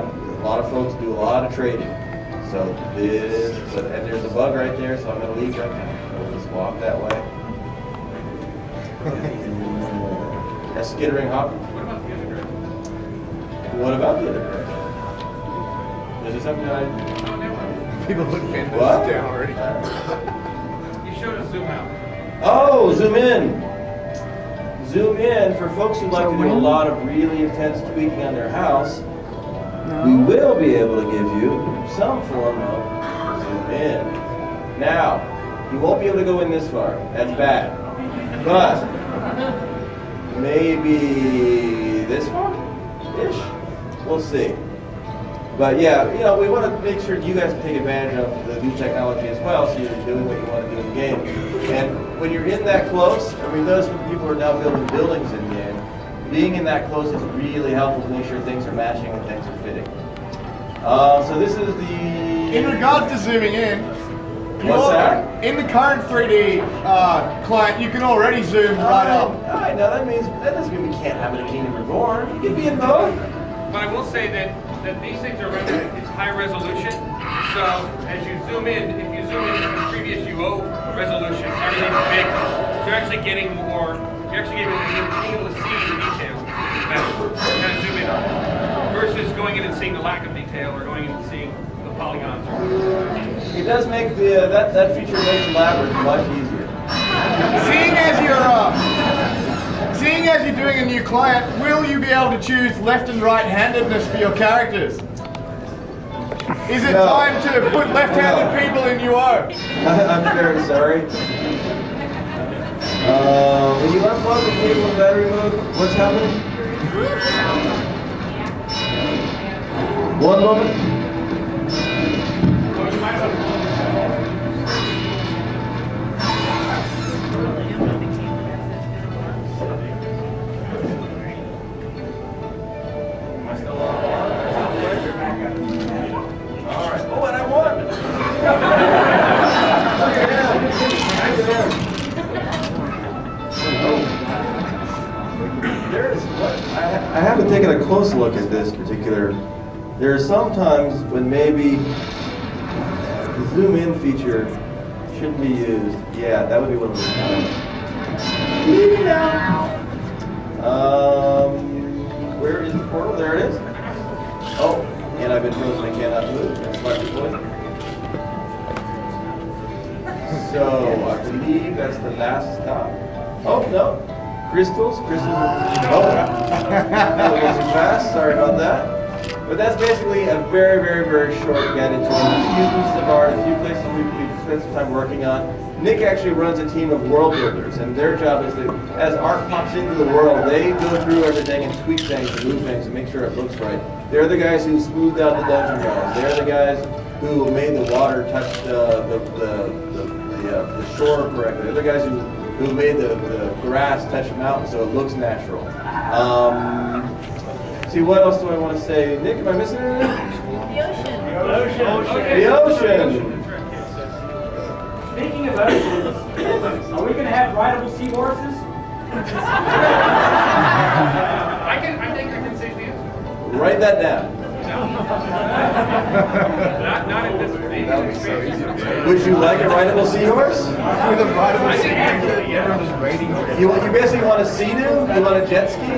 of folks do a lot of trading. So this, and there's a bug right there, so I'm going to leave right now. We'll just walk that way. That's skittering hop. What about the other direction? Is there something that I... People looking at this down already. You showed us zoom out. Oh, zoom in. Zoom in for folks who like to do a lot of really intense tweaking on their house. We will be able to give you some form of zoom in. Now, you won't be able to go in this far. That's bad. But maybe this far-ish? We'll see. But yeah, you know, we want to make sure you guys can take advantage of the new technology as well, so you're doing what you want to do in the game. And when you're in that close, and we notice when people are now building buildings in game, being in that close is really helpful to make sure things are matching and things are fitting. So this is the... In regards to zooming in, what's that? In the current 3D client, you can already zoom right up. I know, that doesn't mean we can't have it in Kingdom Reborn. You can be in both. But I will say that these things are rendered, it's high resolution. So as you zoom in, if you zoom in the previous UO resolution, everything's big. So you're actually getting more, being able to see the detail better. Kind of zoom in on it. Versus going in and seeing the lack of detail or going in and seeing the polygons. It does make that feature makes Labyrinth much easier. Seeing as you're doing a new client, will you be able to choose left and right-handedness for your characters? Is it time to put left-handed people in UO? I'm very sorry. When you unplug the cable in battery mode, what's happening? One moment. I haven't taken a close look at this particular. There are some times when maybe the zoom in feature shouldn't be used. Yeah, that would be one of those times. Where is the portal? There it is. Oh, and I've been frozen. I cannot move. That's my point. So I believe that's the last stop. Oh no. Crystals. Oh, that was too fast. Sorry about that. But that's basically a very, very, very short guide into a few pieces of art, a few places we've spent some time working on. Nick actually runs a team of world builders, and their job is to, as art pops into the world, they go through everything and tweak things and move things and make sure it looks right. They're the guys who smoothed out the dungeon walls. They're the guys who made the water touch the shore correctly. They're the guys who made the grass touch the mountain so it looks natural. See, what else do I want to say? Nick, am I missing anything? The ocean. Speaking of oceans, are we going to have rideable seahorses? I think I can say the answer. Write that down. Not in this experience. Would you like a rideable seahorse? With a rideable seahorse? You basically want a sea-doo? You want a jet ski?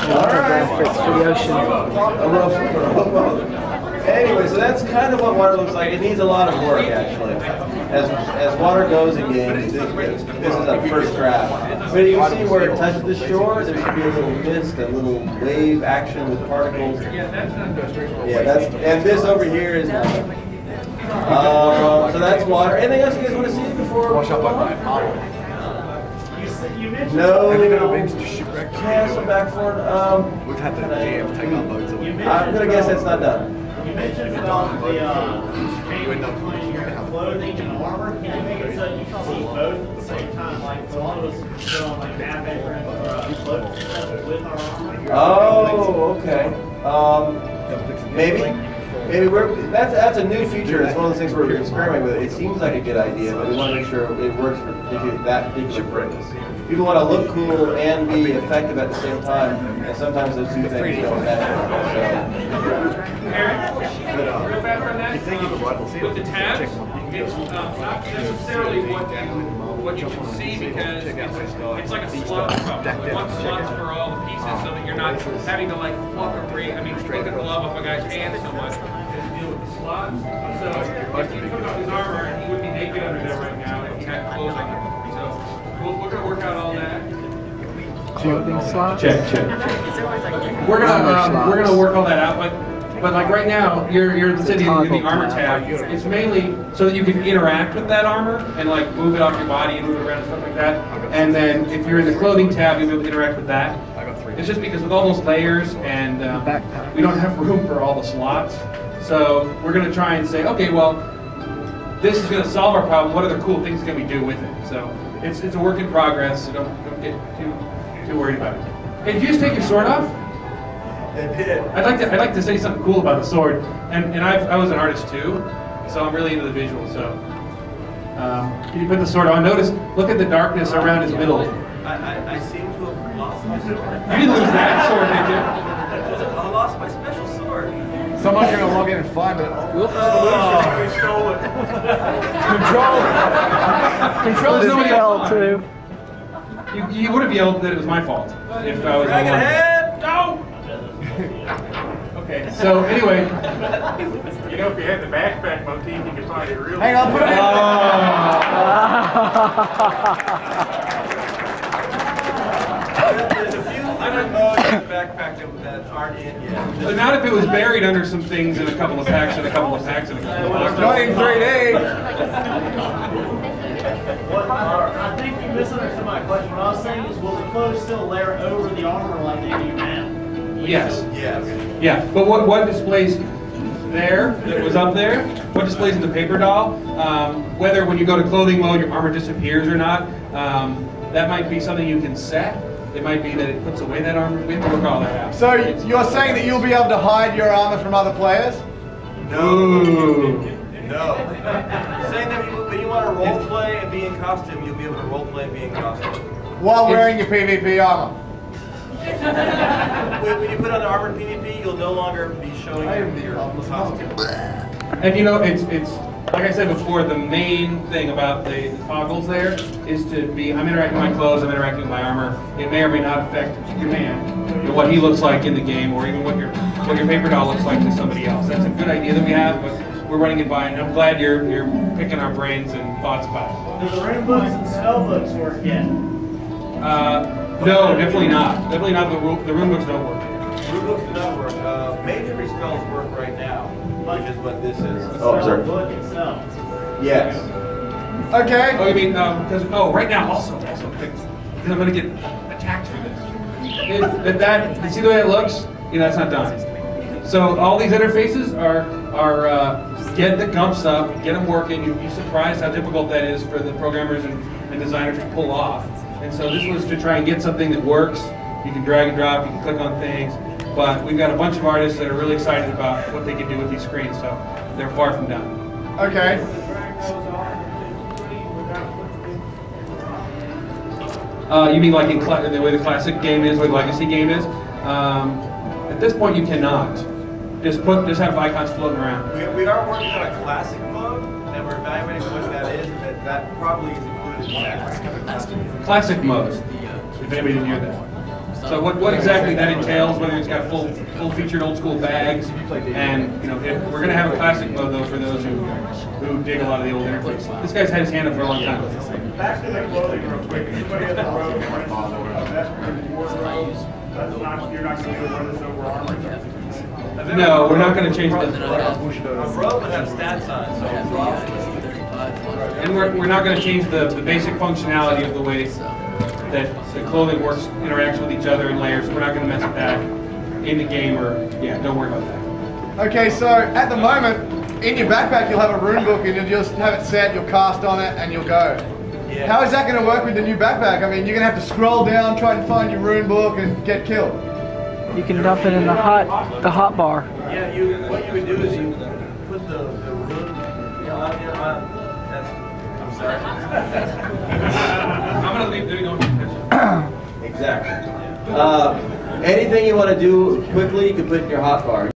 All right. For the ocean. Anyway, so that's kind of what water looks like. It needs a lot of work, actually. As water goes in games, this is a first draft. But you can see where it touches the shore, there should be a little mist, a little wave action with particles. Yeah, and this over here is nothing. So that's water. Anything else you guys want to see before? Wash up on my power. No. Have you ever been to shipwreck? Cancel back forward. We've had the GM take our boats away. I'm gonna guess that's not done. You mentioned about the change between your clothing and armor. Can you make it so you can see both at the same time? Like a lot of us put on like map aprons or clothes with our armor. Oh, okay. Maybe. That's a new feature. It's one of those things we're experimenting with. It seems like a good idea, but we want to make sure it works for that particular purpose. people want to look cool and be effective at the same time, and sometimes those two things don't match. Aaron, real fast on that. With the tabs, it's not necessarily what you can see because it's like a slot problem. We want slots for all the pieces so that you're not having to like pluck a take a glove off a guy's hand so much and deal with the slots. So if you took off his armor, he would be naked under there right now if he had clothes on him. So we're going to work out all that. Clothing slots? Check. We're gonna work all that out, but like right now, you're sitting in the armor tab. It's mainly so that you can interact with that armor and like move it off your body and move it around and stuff like that. And then if you're in the clothing tab, you'll be able to interact with that. It's just because with all those layers and we don't have room for all the slots. So we're gonna try and say, okay, well, this is gonna solve our problem. What other cool things can we do with it? So it's a work in progress. So don't get too worried about it. Hey, did you just take your sword off? It did. I'd like to say something cool about the sword, and I was an artist too, so I'm really into the visual. So can you put the sword on? Notice, look at the darkness around his middle. I seem to have lost my sword. You didn't lose that sword, did you? I lost my special sword. Someone's gonna log in and find it. We stole it. Control This nobody fell too. You would have yelled that it was my fault if I was the Dragon one. head! No! Okay, so anyway. You know, if you had the backpack motif, you could find it real. Hang on, put it in. There's a few different modes in the backpack that aren't in yet. But not if it was buried under some things in a couple of packs and a couple of packs and a couple of packs. Not in 3D. I think you misunderstood my question. What I was saying is, will the clothes still layer over the armor like they do now? Yes. Yes. Yeah, but what displays there, that was up there, what displays in the paper doll, whether when you go to clothing mode your armor disappears or not, that might be something you can set. It might be that it puts away that armor. We have to work all that out. So you're saying that you'll be able to hide your armor from other players? Ooh. No. Saying that when you want to role play and be in costume, you'll be able to role play and be in costume. While wearing your PvP armor? When you put on the armored PvP, you'll no longer be showing your costume. And you know, it's like I said before, the main thing about the toggles there is to be, I'm interacting with my clothes, I'm interacting with my armor. It may or may not affect your man, you know, what he looks like in the game, or even what your paper doll looks like to somebody else. That's a good idea that we have, but we're running it by, and I'm glad you're picking our brains and thoughts about it. Do the rune books and spell books work yet? No, definitely not. Definitely not. The rune books don't work. Rune books do not work. Magery spells work right now, which is what this is. Oh, Spell sorry. book itself. Yes. Okay. Oh, you mean because right now also because I'm going to get attacked for this. You see the way it looks? You know, that's not done. So all these interfaces are get the gumps up, get them working. You'd be surprised how difficult that is for the programmers and designers to pull off. And so this was to try and get something that works. You can drag and drop, you can click on things. But we've got a bunch of artists that are really excited about what they can do with these screens, so they're far from done. Okay. You mean like in the way the classic game is, the way the legacy game is? At this point, you cannot. Just have icons floating around. We are working on a classic mode, and we're evaluating what that is, and that probably is included in that. Classic mode, if anybody didn't hear that. So what exactly that entails, whether it's got full-featured old-school bags, and you know, we're going to have a classic mode though for those who dig a lot of the old interfaces. This guy's had his hand up for a long time. Back to the clothing real quick. Anybody has a robe, that's not, you're not going to wear this over armor. No, we're not going to change the. A robe would have stats on it, so And we're not going to change the basic functionality of the way that the clothing interacts with each other in layers. We're not going to mess with that in the game, don't worry about that. Okay, so at the moment, in your backpack you'll have a rune book and you'll just have it set, you'll cast on it, and you'll go. Yeah. How is that going to work with the new backpack? I mean, you're going to have to scroll down, try and find your rune book, and get killed. You can dump it in the hot bar. Yeah, what you would do is you put the rune on your I'm sorry. I'm going to leave. There you go. Exactly. Anything you want to do quickly, you can put in your hotbar.